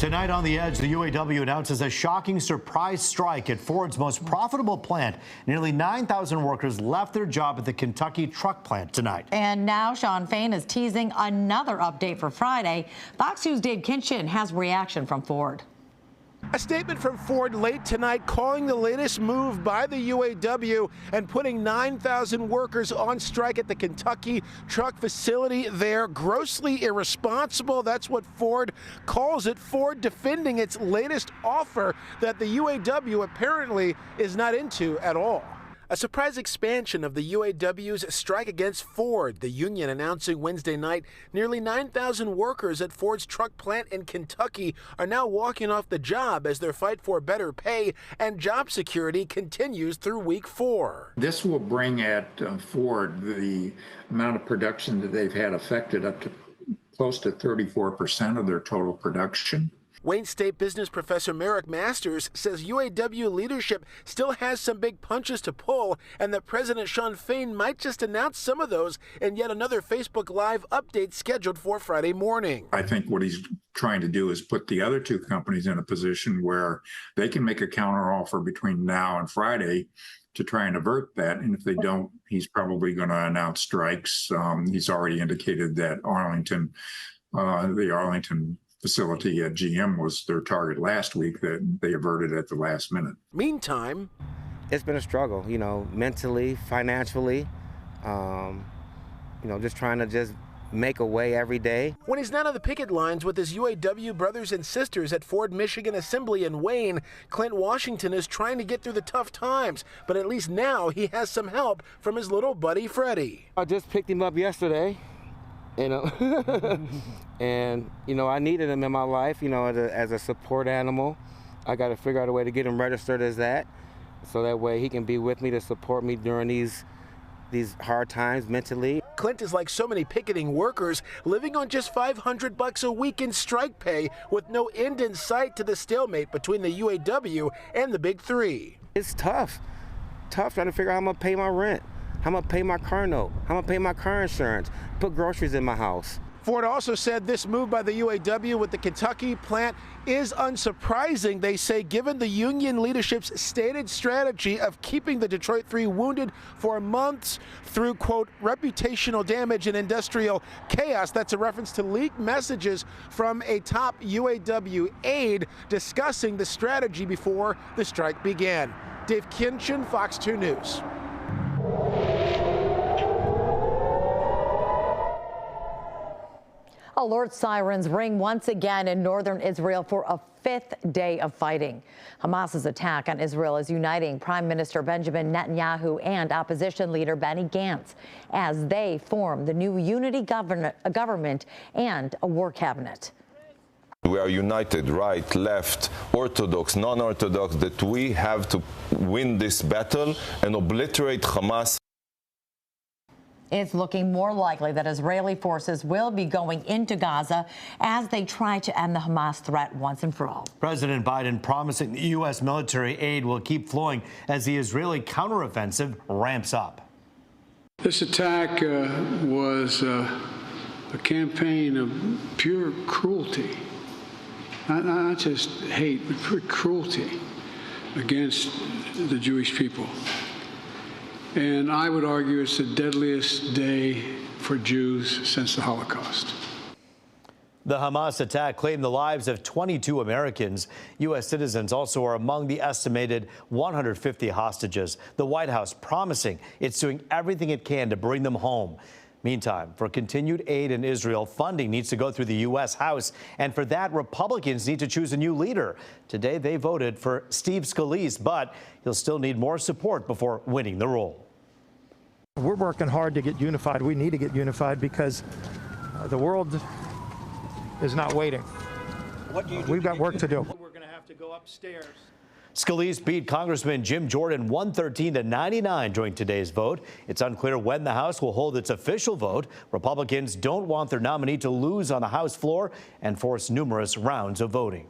Tonight on The Edge, the UAW announces a shocking surprise strike at Ford's most profitable plant. Nearly 9,000 workers left their job at the Kentucky truck plant tonight. And now Shawn Fain is teasing another update for Friday. Fox News' Dave Kinchin has reaction from Ford. A statement from Ford late tonight calling the latest move by the UAW and putting 9,000 workers on strike at the Kentucky truck facility there grossly irresponsible. That's what Ford calls it. Ford defending its latest offer that the UAW apparently is not into at all. A surprise expansion of the UAW's strike against Ford, the union announcing Wednesday night nearly 9,000 workers at Ford's truck plant in Kentucky are now walking off the job as their fight for better pay and job security continues through week 4. This will bring at Ford the amount of production that they've had affected up to close to 34% of their total production. Wayne State business professor Merrick Masters says UAW leadership still has some big punches to pull and that President Shawn Fain might just announce some of those in yet another Facebook Live update scheduled for Friday morning. I think what he's trying to do is put the other two companies in a position where they can make a counteroffer between now and Friday to try and avert that. And if they don't, he's probably going to announce strikes. He's already indicated that the Arlington facility at GM was their target last week that they averted at the last minute. Meantime, it's been a struggle, mentally, financially, just trying to just make a way every day. When he's not on the picket lines with his UAW brothers and sisters at Ford Michigan Assembly in Wayne, Clint Washington is trying to get through the tough times, but at least now he has some help from his little buddy Freddie. I just picked him up yesterday. And I needed him in my life, as a support animal. I got to figure out a way to get him registered as that, so that way he can be with me to support me during these hard times mentally. Clint is like so many picketing workers, living on just $500 a week in strike pay with no end in sight to the stalemate between the UAW and the Big Three. It's tough trying to figure out how I'm going to pay my rent, how I'm going to pay my car note, how I'm going to pay my car insurance, put groceries in my house. Ford also said this move by the UAW with the Kentucky plant is unsurprising, they say, given the union leadership's stated strategy of keeping the Detroit Three wounded for months through, quote, reputational damage and industrial chaos. That's a reference to leaked messages from a top UAW aide discussing the strategy before the strike began. Dave Kinchin, Fox 2 News. Alert sirens ring once again in northern Israel for a 5th day of fighting. Hamas's attack on Israel is uniting Prime Minister Benjamin Netanyahu and opposition leader Benny Gantz as they form the new unity government and a war cabinet. We are united, right, left, Orthodox, non-Orthodox, that we have to win this battle and obliterate Hamas. It's looking more likely that Israeli forces will be going into Gaza as they try to end the Hamas threat once and for all. President Biden promising the U.S. military aid will keep flowing as the Israeli counteroffensive ramps up. This attack was a campaign of pure cruelty, not just hate, but pure cruelty against the Jewish people. And I would argue it's the deadliest day for Jews since the Holocaust. The Hamas attack claimed the lives of 22 Americans. U.S. citizens also are among the estimated 150 hostages. The White House promising it's doing everything it can to bring them home. Meantime, for continued aid in Israel, funding needs to go through the U.S. House. And for that, Republicans need to choose a new leader. Today, they voted for Steve Scalise, but he'll still need more support before winning the role. We're working hard to get unified. We need to get unified because the world is not waiting. What do you do? We've got work to do. We're going to have to go upstairs. Scalise beat Congressman Jim Jordan 113 to 99 during today's vote. It's unclear when the House will hold its official vote. Republicans don't want their nominee to lose on the House floor and force numerous rounds of voting.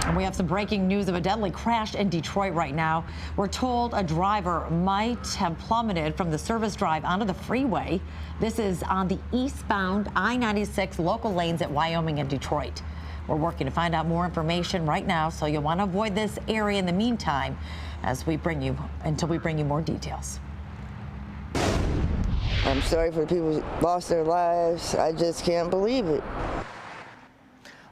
And we have some breaking news of a deadly crash in Detroit right now. We're told a driver might have plummeted from the service drive onto the freeway. This is on the eastbound I-96 local lanes at Wyoming and Detroit. We're working to find out more information right now, so you'll want to avoid this area in the meantime until we bring you more details. I'm sorry for the people who lost their lives. I just can't believe it.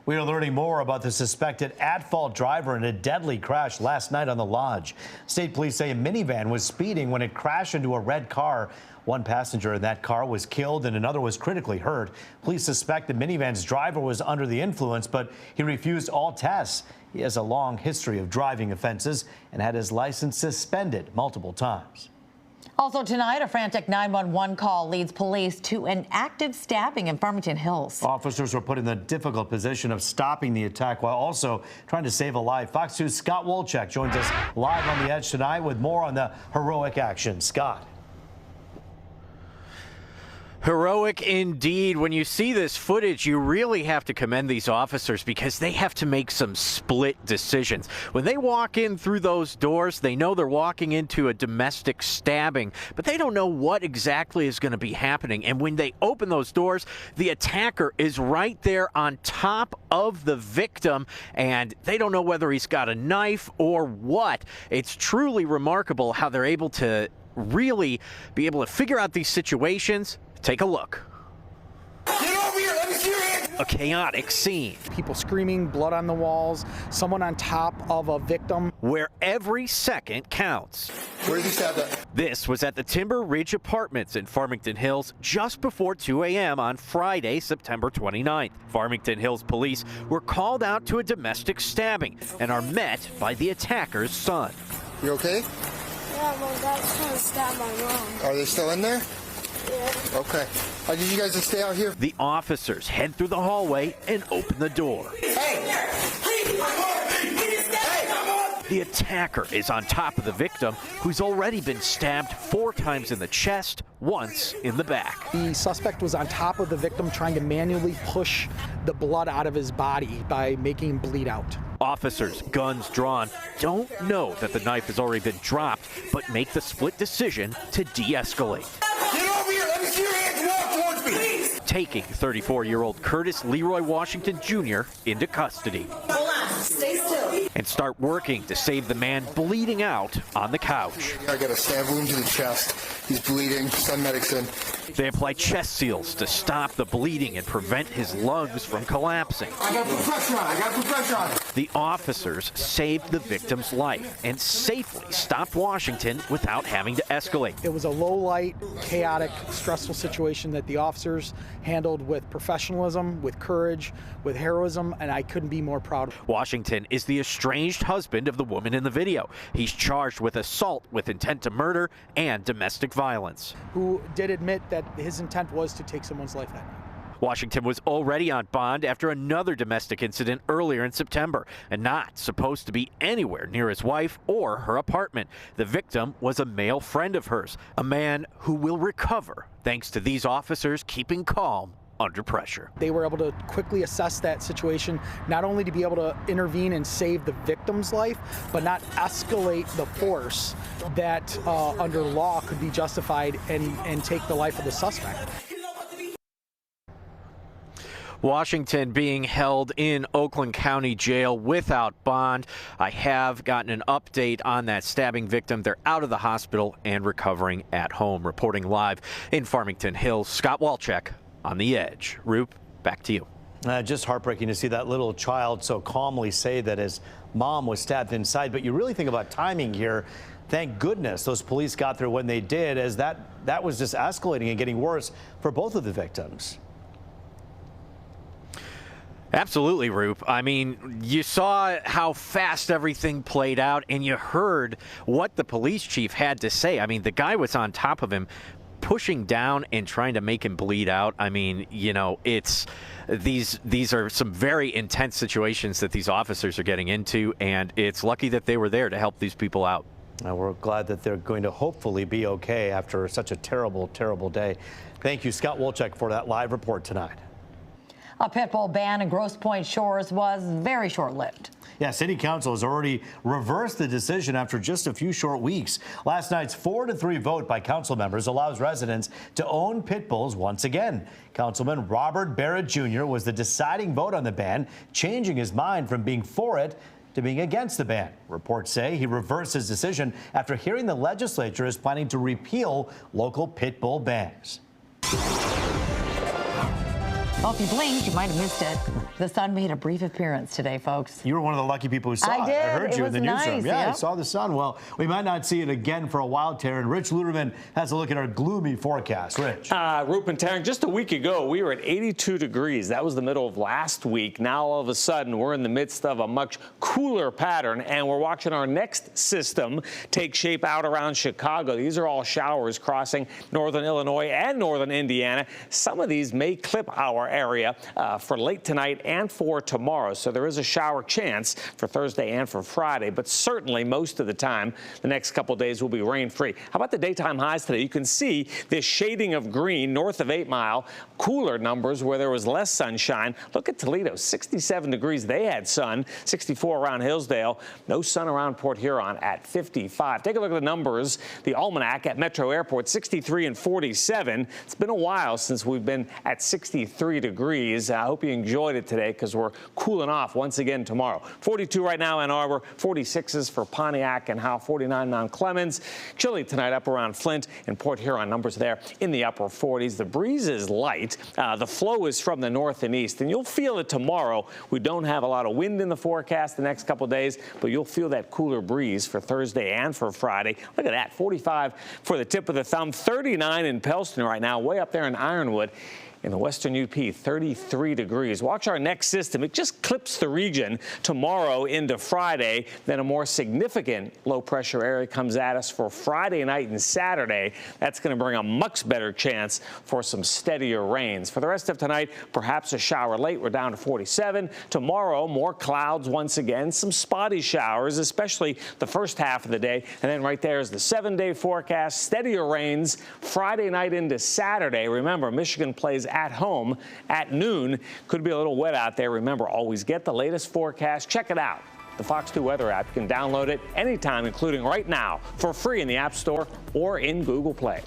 We are learning more about the suspected at-fault driver in a deadly crash last night on the Lodge. State police say a minivan was speeding when it crashed into a red car. One passenger in that car was killed and another was critically hurt. Police suspect the minivan's driver was under the influence, but he refused all tests. He has a long history of driving offenses and had his license suspended multiple times. Also tonight, a frantic 911 call leads police to an active stabbing in Farmington Hills. Officers were put in the difficult position of stopping the attack while also trying to save a life. Fox 2's Scott Wolchek joins us live on the Edge tonight with more on the heroic action. Scott. Heroic indeed. When you see this footage, you really have to commend these officers because they have to make some split decisions. When they walk in through those doors, they know they're walking into a domestic stabbing, but they don't know what exactly is going to be happening. And when they open those doors, the attacker is right there on top of the victim, and they don't know whether he's got a knife or what. It's truly remarkable how they're able to really be able to figure out these situations. Take a look. Get over here, let me see your hands. A chaotic scene. People screaming, blood on the walls, someone on top of a victim. Where every second counts. Where did he stab that? This was at the Timber Ridge Apartments in Farmington Hills just before 2 a.m. on Friday, September 29th. Farmington Hills police were called out to a domestic stabbing and are met by the attacker's son. You okay? Yeah, my dad's trying to stab my mom. Are they still in there? Yeah. Okay. I need you guys to stay out here. The officers head through the hallway and open the door. Hey! The attacker is on top of the victim, who's already been stabbed 4 times in the chest, once in the back. The suspect was on top of the victim trying to manually push the blood out of his body by making him bleed out. Officers, guns drawn, don't know that the knife has already been dropped, but make the split decision to de-escalate. Get over here, let me see your hands, walk towards me. Please. Taking 34-year-old Curtis Leroy Washington Jr. into custody. Hold on, stay still. And start working to save the man bleeding out on the couch. I got a stab wound to the chest. He's bleeding, send medics in. They apply chest seals to stop the bleeding and prevent his lungs from collapsing. I got to put pressure on, I got to put pressure on. The officers saved the victim's life and safely stopped Washington without having to escalate. It was a low-light, chaotic, stressful situation that the officers handled with professionalism, with courage, with heroism, and I couldn't be more proud. Washington is the estranged husband of the woman in the video. He's charged with assault with intent to murder and domestic violence. Who did admit that his intent was to take someone's life that night. Washington was already on bond after another domestic incident earlier in September and not supposed to be anywhere near his wife or her apartment. The victim was a male friend of hers, a man who will recover thanks to these officers keeping calm under pressure. They were able to quickly assess that situation, not only to be able to intervene and save the victim's life, but not escalate the force that under law could be justified and take the life of the suspect. Washington being held in Oakland County Jail without bond. I have gotten an update on that stabbing victim. They're out of the hospital and recovering at home. Reporting live in Farmington Hills, Scott Wolchek on the Edge. Roop, back to you. Just heartbreaking to see that little child so calmly say that his mom was stabbed inside. But you really think about timing here. Thank goodness those police got there when they did, as that was just escalating and getting worse for both of the victims. Absolutely, Roop. I mean, you saw how fast everything played out, and you heard what the police chief had to say. I mean, the guy was on top of him, pushing down and trying to make him bleed out. I mean, you know, it's these are some very intense situations that these officers are getting into, and it's lucky that they were there to help these people out. We're glad that they're going to hopefully be okay after such a terrible, terrible day. Thank you, Scott Wolchek, for that live report tonight. A pit bull ban in Grosse Pointe Shores was very short-lived. Yeah, City Council has already reversed the decision after just a few short weeks. Last night's 4-3 vote by council members allows residents to own pit bulls once again. Councilman Robert Barrett Jr. was the deciding vote on the ban, changing his mind from being for it to being against the ban. Reports say he reversed his decision after hearing the legislature is planning to repeal local pit bull bans. Well, if you blinked, you might have missed it. The sun made a brief appearance today, folks. You were one of the lucky people who saw it. I did. I heard It you was in the newsroom. nice, Yeah, yep. I saw the sun. Well, we might not see it again for a while, Taryn. Rich Luderman has a look at our gloomy forecast. Rich. Rup and Taryn, just a week ago, we were at 82 degrees. That was the middle of last week. Now, all of a sudden, we're in the midst of a much cooler pattern, and we're watching our next system take shape out around Chicago. These are all showers crossing northern Illinois and northern Indiana. Some of these may clip our area for late tonight and for tomorrow. So there is a shower chance for Thursday and for Friday, but certainly most of the time, the next couple of days will be rain-free. How about the daytime highs today? You can see this shading of green north of 8 Mile, cooler numbers where there was less sunshine. Look at Toledo, 67 degrees. They had sun, 64 around Hillsdale. No sun around Port Huron at 55. Take a look at the numbers. The almanac at Metro Airport, 63 and 47. It's been a while since we've been at 63 degrees. I hope you enjoyed it today because we're cooling off once again tomorrow. 42 right now Ann Arbor, 46s for Pontiac and Howe, 49 Mount Clemens. Chilly tonight up around Flint and Port Huron, numbers there in the upper 40s. The breeze is light. The flow is from the north and east, and you'll feel it tomorrow. We don't have a lot of wind in the forecast the next couple of days, but you'll feel that cooler breeze for Thursday and for Friday. Look at that, 45 for the tip of the thumb, 39 in Pellston right now, way up there in Ironwood. In the western UP, 33 degrees. Watch our next system. It just clips the region tomorrow into Friday. Then a more significant low-pressure area comes at us for Friday night and Saturday. That's going to bring a much better chance for some steadier rains. For the rest of tonight, perhaps a shower late. We're down to 47. Tomorrow, more clouds once again. Some spotty showers, especially the first half of the day. And then right there is the 7-day forecast. Steadier rains Friday night into Saturday. Remember, Michigan plays at home at noon. Could be a little wet out there. Remember, always get the latest forecast. Check it out. The Fox 2 weather app. You can download it anytime, including right now, for free in the App Store or in Google Play.